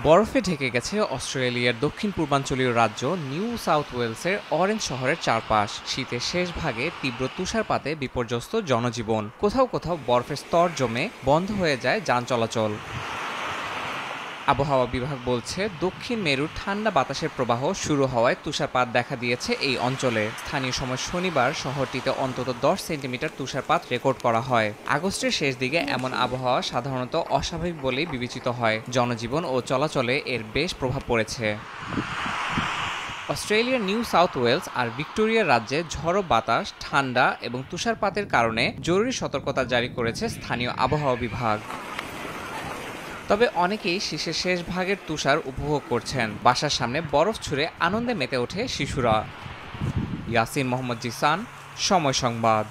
বরফে ঢেকে গেছে অস্ট্রেলিয়ার দক্ষিণ পূর্বাঞ্চলীয় রাজ্য নিউ সাউথ ওয়েলসের অরেঞ্জ শহরের চারপাশ। শীতের শেষ ভাগে তীব্র তুষারপাতে বিপর্যস্ত জনজীবন। কোথাও কোথাও বরফের স্তর জমে বন্ধ হয়ে যায় যান চলাচল। আবহাওয়া বিভাগ বলছে, দক্ষিণ মেরুর ঠান্ডা বাতাসের প্রবাহ শুরু হওয়ায় তুষারপাত দেখা দিয়েছে এই অঞ্চলে। স্থানীয় সময় শনিবার শহরটিতে অন্তত 10 সেন্টিমিটার তুষারপাত রেকর্ড করা হয়। আগস্টের শেষ দিকে এমন আবহাওয়া সাধারণত অস্বাভাবিক বলেই বিবেচিত হয়। জনজীবন ও চলাচলে এর বেশ প্রভাব পড়েছে। অস্ট্রেলিয়ার নিউ সাউথ ওয়েলস আর ভিক্টোরিয়া রাজ্যে ঝড়ো বাতাস, ঠান্ডা এবং তুষারপাতের কারণে জরুরি সতর্কতা জারি করেছে স্থানীয় আবহাওয়া বিভাগ। তবে অনেকেই শীতের শেষ ভাগের তুষার উপভোগ করছেন। বাসার সামনে বরফ ছুঁড়ে আনন্দে মেতে ওঠে শিশুরা। ইয়াসিন মোহাম্মদ জিসান, সময় সংবাদ।